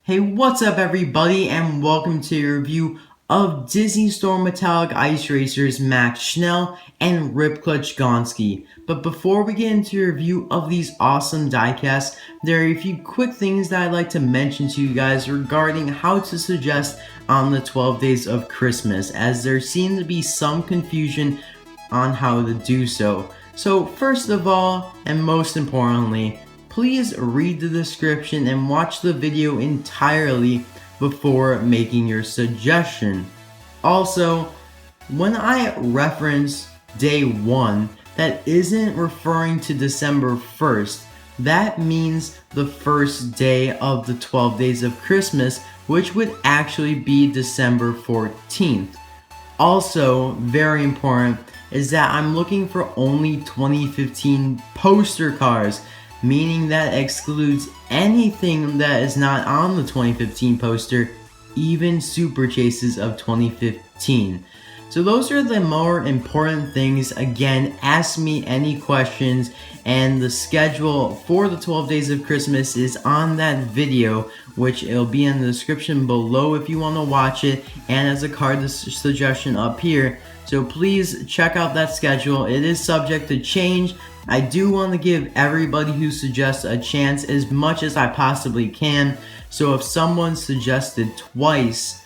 Hey, what's up everybody, and welcome to your review of Disney Store Metallic Ice Racers Max Schnell and Rip Clutchgoneski. But before we get into a review of these awesome diecasts, there are a few quick things that I'd like to mention to you guys regarding how to suggest on the 12 days of Christmas, as there seemed to be some confusion on how to do so. So first of all, and most importantly, please read the description and watch the video entirely before making your suggestion. Also, when I reference day 1, that isn't referring to December 1st. That means the first day of the 12 days of Christmas, which would actually be December 14th. Also, very important is that I'm looking for only 2015 poster cards, meaning that excludes anything that is not on the 2015 poster, even super chases of 2015. So those are the more important things. Again, ask me any questions, and the schedule for the 12 days of Christmas is on that video, which it'll be in the description below if you want to watch it, and as a card suggestion up here. So please check out that schedule. It is subject to change. I do want to give everybody who suggests a chance as much as I possibly can. So if someone suggested twice,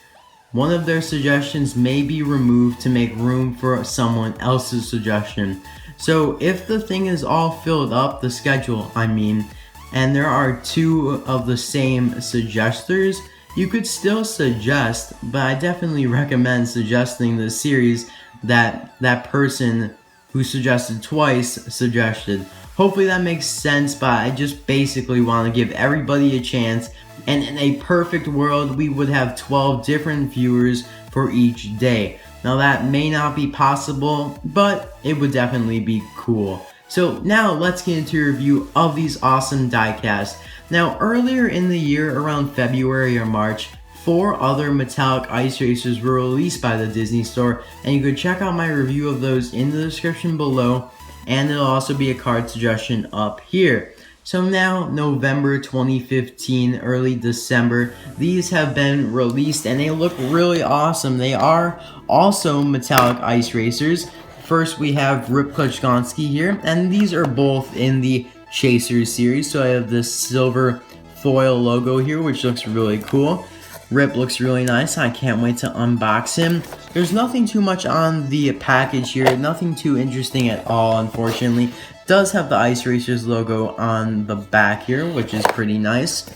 one of their suggestions may be removed to make room for someone else's suggestion. So if the thing is all filled up, the schedule I mean, and there are two of the same suggestors, you could still suggest, but I definitely recommend suggesting the series that that person who suggested twice suggested. Hopefully that makes sense, but I just basically want to give everybody a chance, and in a perfect world we would have 12 different viewers for each day. Now that may not be possible, but it would definitely be cool. So now let's get into a review of these awesome diecasts. Now earlier in the year, around February or March, 4 other metallic ice racers were released by the Disney Store, and you could check out my review of those in the description below, and there'll also be a card suggestion up here. So now, November 2015, early December, these have been released and they look really awesome. They are also metallic ice racers. First we have Rip Clutchgoneski here, and these are both in the Chasers series. So I have this silver foil logo here, which looks really cool. Rip looks really nice. I can't wait to unbox him. There's nothing too much on the package here. Nothing too interesting at all, unfortunately. Does have the Ice Racers logo on the back here, which is pretty nice.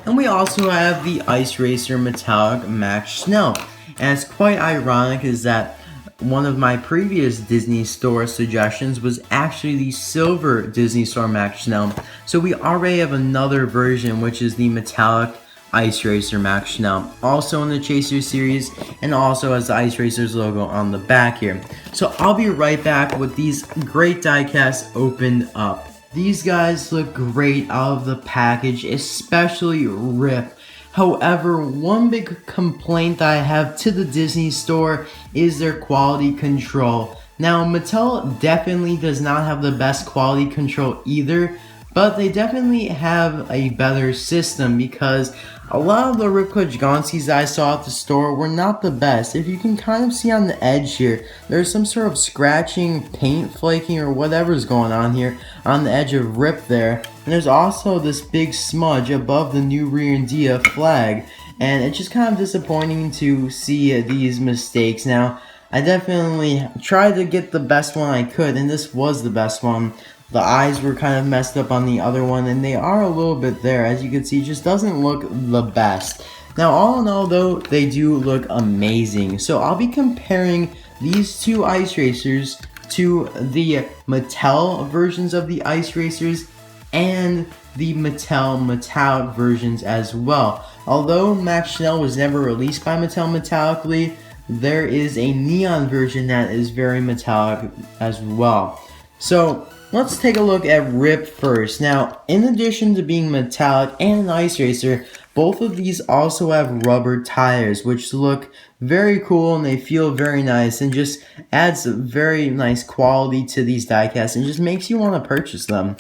And we also have the Ice Racer Metallic Max Schnell. And it's quite ironic is that one of my previous Disney Store suggestions was actually the silver Disney Store Max Schnell. So we already have another version, which is the metallic Ice Racer Max Schnell, also in the Chaser series, and also has the Ice Racers logo on the back here. So I'll be right back with these great diecasts opened up. These guys look great out of the package, especially Rip. However, one big complaint that I have to the Disney Store is their quality control. Now, Mattel definitely does not have the best quality control either, but they definitely have a better system, because a lot of the Rip Clutchgoneskis that I saw at the store were not the best. If you can kind of see on the edge here, there's some sort of scratching, paint flaking, or whatever's going on here on the edge of Rip there. And there's also this big smudge above the New Reindia flag, and it's just kind of disappointing to see these mistakes. Now, I definitely tried to get the best one I could, and this was the best one. The eyes were kind of messed up on the other one, and they are a little bit there. As you can see, it just doesn't look the best. Now, all in all, though, they do look amazing. So I'll be comparing these two ice racers to the Mattel versions of the ice racers and the Mattel metallic versions as well. Although Max Schnell was never released by Mattel metallically, there is a neon version that is very metallic as well. So let's take a look at Rip first. Now, in addition to being metallic and an ice racer, both of these also have rubber tires, which look very cool and they feel very nice, and just adds a very nice quality to these diecasts and just makes you want to purchase them.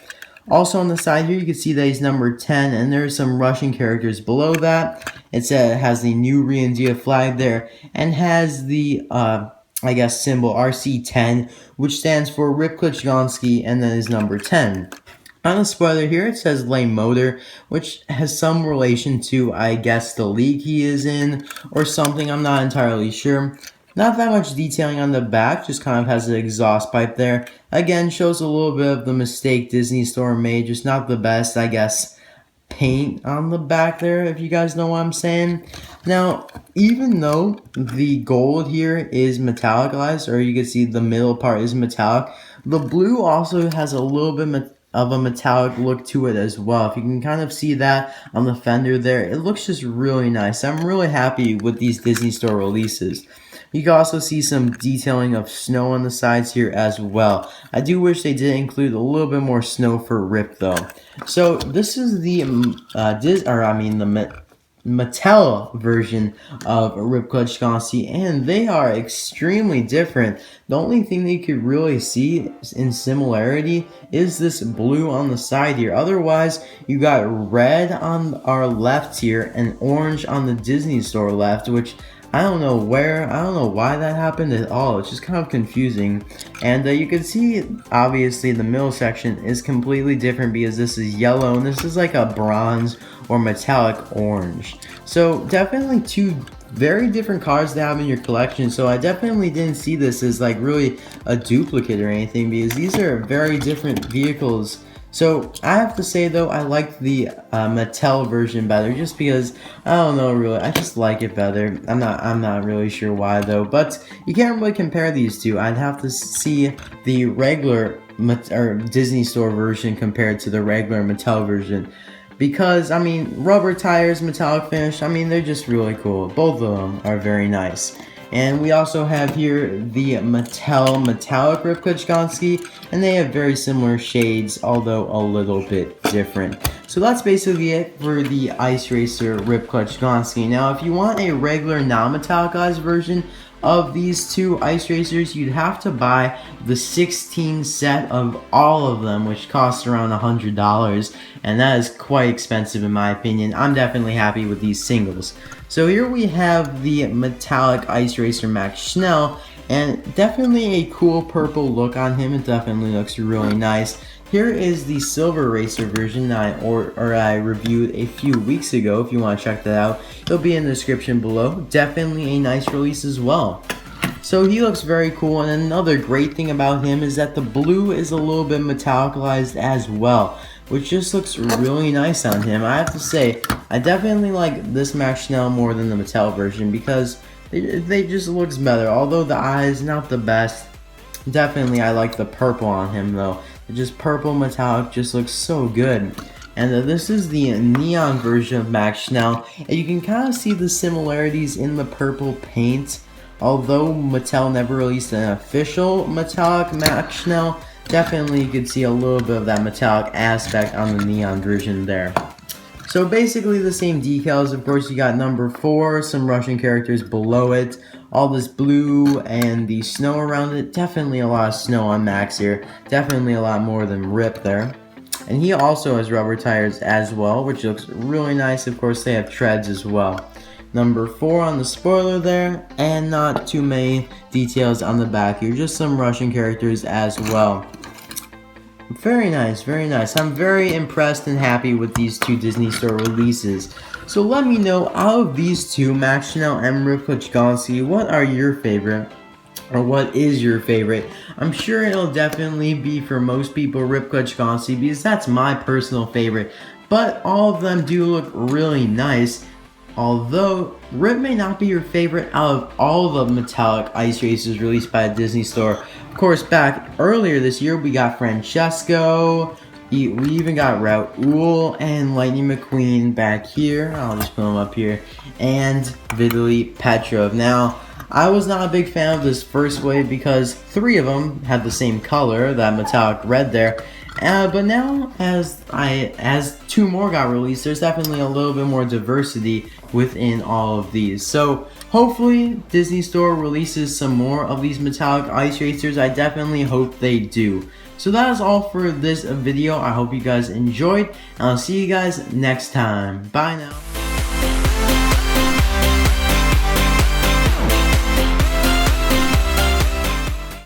Also on the side here, you can see that he's number 10, and there's some Russian characters below that. It has the new Reindia flag there, and has the, I guess, symbol RC10, which stands for Rip Clutchgoneski, and then is number 10. On the spoiler here, it says lame motor, which has some relation to, I guess, the league he is in, or something, I'm not entirely sure. Not that much detailing on the back, just kind of has an exhaust pipe there. Again, shows a little bit of the mistake Disney Store made, just not the best, I guess, paint on the back there, if you guys know what I'm saying. Now, even though the gold here is metallicized, or you can see the middle part is metallic, the blue also has a little bit of a metallic look to it as well. If you can kind of see that on the fender there, it looks just really nice. I'm really happy with these Disney Store releases. You can also see some detailing of snow on the sides here as well. I do wish they did include a little bit more snow for Rip though. So this is the Mattel version of Rip Clutchgoneski, and they are extremely different. The only thing they could really see in similarity is this blue on the side here. Otherwise, you got red on our left here and orange on the Disney Store left, which I don't know why that happened at all. It's just kind of confusing. And you can see, obviously, the middle section is completely different because this is yellow and this is like a bronze or metallic orange. So definitely two very different cars to have in your collection. So I definitely didn't see this as like really a duplicate or anything, because these are very different vehicles. So I have to say though, I like the Mattel version better, just because I don't know, really, I just like it better. I'm not really sure why though, but you can't really compare these two. I'd have to see the regular Disney Store version compared to the regular Mattel version, because I mean, rubber tires, metallic finish, I mean, they're just really cool. Both of them are very nice. And we also have here the Mattel Metallic Rip Clutchgoneski, and they have very similar shades, although a little bit different. So that's basically it for the Ice Racer Rip Clutchgoneski. Now, if you want a regular non-metallicized version of these two Ice Racers, you'd have to buy the 16 set of all of them, which costs around $100, and that is quite expensive in my opinion. I'm definitely happy with these singles. So here we have the metallic Ice Racer Max Schnell, and definitely a cool purple look on him. It definitely looks really nice. Here is the Silver Racer version that I reviewed a few weeks ago. If you want to check that out, it'll be in the description below. Definitely a nice release as well. So he looks very cool, and another great thing about him is that the blue is a little bit metallicized as well, which just looks really nice on him. I have to say, I definitely like this Max Schnell more than the Mattel version, because they just looks better. Although the eyes, not the best. Definitely I like the purple on him though. Just purple metallic just looks so good. And this is the neon version of Max Schnell, and you can kind of see the similarities in the purple paint. Although Mattel never released an official metallic Max Schnell, definitely you could see a little bit of that metallic aspect on the neon version there. So basically the same decals. Of course, you got number 4, some Russian characters below it, all this blue and the snow around it. Definitely a lot of snow on Max here. Definitely a lot more than Rip there. And he also has rubber tires as well, which looks really nice. Of course, they have treads as well. Number 4 on the spoiler there, and not too many details on the back here. Just some Russian characters as well. Very nice, very nice. I'm very impressed and happy with these two Disney Store releases. So let me know, out of these two, Max Schnell and Rip Clutchgoneski, what are your favorite? Or what is your favorite? I'm sure it'll definitely be, for most people, Rip Clutchgoneski, because that's my personal favorite. But all of them do look really nice. Although, Rip may not be your favorite out of all the metallic Ice Racers released by a Disney Store. Of course, back earlier this year, we got Francesco, we even got Raul and Lightning McQueen back here. I'll just put them up here. And Vitaly Petrov. Now, I was not a big fan of this first wave because 3 of them had the same color, that metallic red there. But now, as 2 more got released, there's definitely a little bit more diversity within all of these. So hopefully Disney Store releases some more of these metallic ice racers. I definitely hope they do. So that is all for this video. I hope you guys enjoyed, and I'll see you guys next time. Bye now.